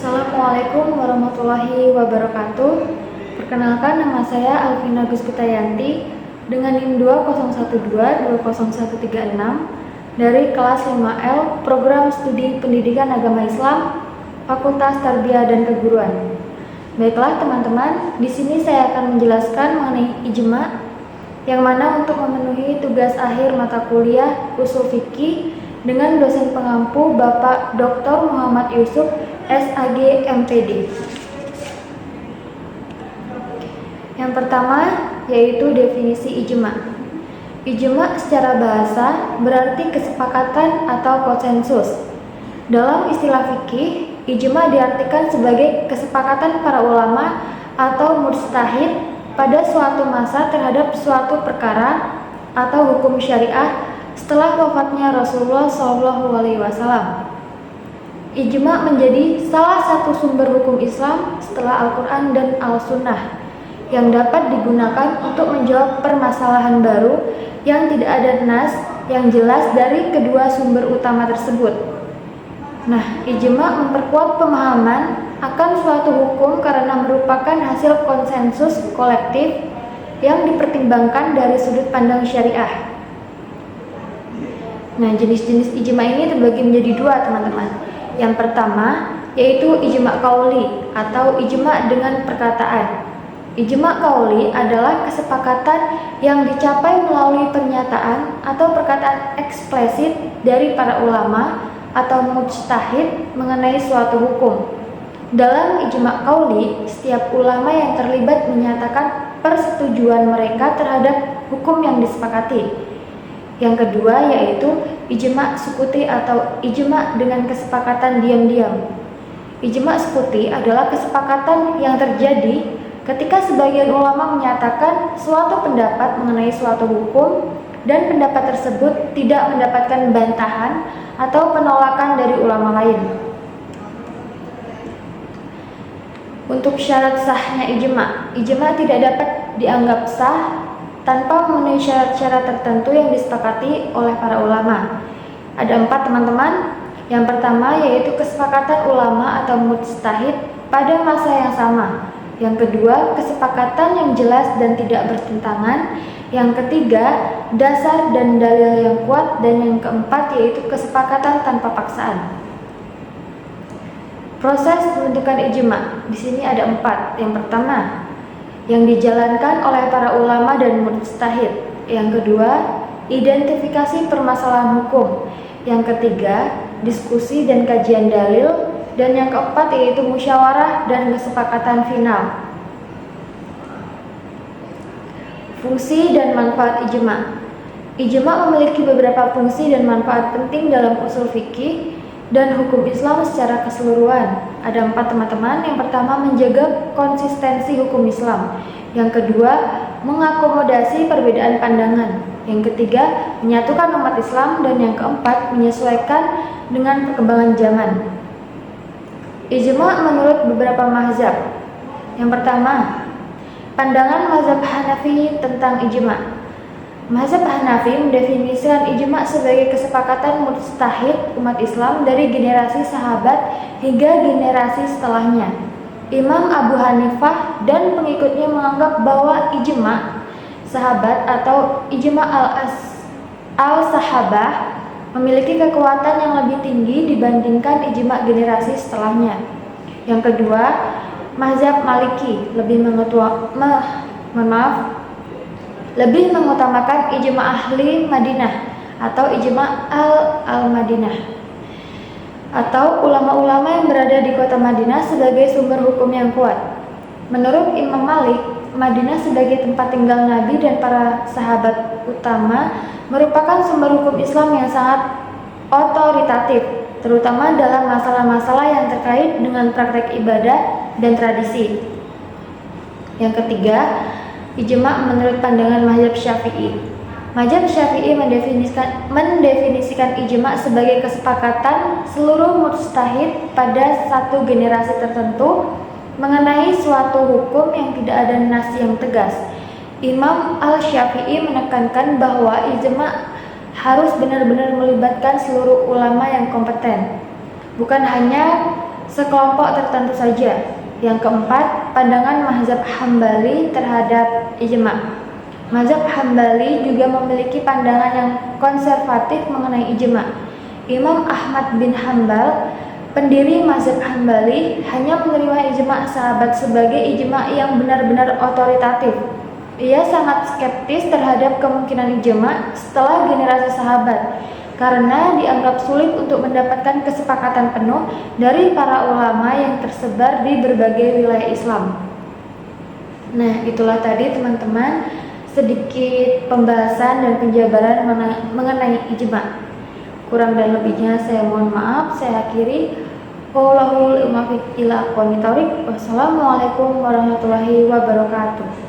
Assalamualaikum warahmatullahi wabarakatuh. Perkenalkan, nama saya Alvina Gusputayanti dengan NIM 201220136 dari kelas 5L Program Studi Pendidikan Agama Islam Fakultas Tarbiyah dan Keguruan. Baiklah teman-teman, di sini saya akan menjelaskan mengenai ijma, yang mana untuk memenuhi tugas akhir mata kuliah Ushul Fiqih dengan dosen pengampu Bapak Dr. Muhammad Yusuf SAG MPD. Yang pertama yaitu definisi ijma. Ijma secara bahasa berarti kesepakatan atau konsensus. Dalam istilah fikih, ijma diartikan sebagai kesepakatan para ulama atau mujtahid pada suatu masa terhadap suatu perkara atau hukum syariah setelah wafatnya Rasulullah SAW. Ijma menjadi salah satu sumber hukum Islam setelah Al-Quran dan Al-Sunnah yang dapat digunakan untuk menjawab permasalahan baru yang tidak ada nas yang jelas dari kedua sumber utama tersebut. Nah, ijma memperkuat pemahaman akan suatu hukum karena merupakan hasil konsensus kolektif yang dipertimbangkan dari sudut pandang syariah. Nah, jenis-jenis ijma ini terbagi menjadi dua, teman-teman. Yang pertama yaitu ijma qauli atau ijma dengan perkataan. Ijma qauli adalah kesepakatan yang dicapai melalui pernyataan atau perkataan eksplisit dari para ulama atau mujtahid mengenai suatu hukum. Dalam ijma qauli, setiap ulama yang terlibat menyatakan persetujuan mereka terhadap hukum yang disepakati. Yang kedua yaitu ijma sukuti atau ijma dengan kesepakatan diam-diam. Ijma sukuti adalah kesepakatan yang terjadi ketika sebagian ulama menyatakan suatu pendapat mengenai suatu hukum dan pendapat tersebut tidak mendapatkan bantahan atau penolakan dari ulama lain. Untuk syarat sahnya ijma, ijma tidak dapat dianggap sah tanpa memenuhi syarat-syarat tertentu yang disepakati oleh para ulama. Ada 4, teman-teman. Yang pertama yaitu kesepakatan ulama atau mujtahid pada masa yang sama. Yang kedua, kesepakatan yang jelas dan tidak bertentangan. Yang ketiga, dasar dan dalil yang kuat. Dan yang keempat yaitu kesepakatan tanpa paksaan. Proses pembentukan ijma di sini ada 4. Yang pertama, yang dijalankan oleh para ulama dan mujtahid. Yang kedua, identifikasi permasalahan hukum. Yang ketiga, diskusi dan kajian dalil. Dan yang keempat yaitu musyawarah dan kesepakatan final. Fungsi dan manfaat ijma. Ijma memiliki beberapa fungsi dan manfaat penting dalam usul fikih dan hukum Islam secara keseluruhan. Ada 4, teman-teman. Yang pertama, menjaga konsistensi hukum Islam. Yang kedua, mengakomodasi perbedaan pandangan. Yang ketiga, menyatukan umat Islam. Dan yang keempat, menyesuaikan dengan perkembangan zaman. Ijma menurut beberapa mazhab. Yang pertama, pandangan mazhab Hanafi tentang ijma. Mazhab Hanafi mendefinisikan ijma sebagai kesepakatan mujtahid umat Islam dari generasi sahabat hingga generasi setelahnya. Imam Abu Hanifah dan pengikutnya menganggap bahwa ijma sahabat atau ijma al-sahabah memiliki kekuatan yang lebih tinggi dibandingkan ijma generasi setelahnya. Yang kedua, mazhab Maliki lebih mengutamakan ijma ahli Madinah atau ijma al-Madinah atau ulama-ulama yang berada di kota Madinah sebagai sumber hukum yang kuat. Menurut Imam Malik, Madinah sebagai tempat tinggal Nabi dan para sahabat utama merupakan sumber hukum Islam yang sangat otoritatif, terutama dalam masalah-masalah yang terkait dengan praktek ibadah dan tradisi. Yang ketiga, ijma menurut pandangan mazhab Syafi'i. Mazhab Syafi'i mendefinisikan ijma sebagai kesepakatan seluruh mujtahid pada satu generasi tertentu mengenai suatu hukum yang tidak ada nas yang tegas. Imam Al-Syafi'i menekankan bahwa ijma harus benar-benar melibatkan seluruh ulama yang kompeten, bukan hanya sekelompok tertentu saja. Yang keempat, pandangan mazhab Hambali terhadap ijma. Mazhab Hambali juga memiliki pandangan yang konservatif mengenai ijma. Imam Ahmad bin Hambal, pendiri mazhab Hambali, hanya menerima ijma sahabat sebagai ijma yang benar-benar otoritatif. Ia sangat skeptis terhadap kemungkinan ijma setelah generasi sahabat, karena dianggap sulit untuk mendapatkan kesepakatan penuh dari para ulama yang tersebar di berbagai wilayah Islam. Nah, itulah tadi teman-teman sedikit pembahasan dan penjabaran mengenai ijma. Kurang dan lebihnya saya mohon maaf, saya akhiri. Wassalamualaikum warahmatullahi wabarakatuh.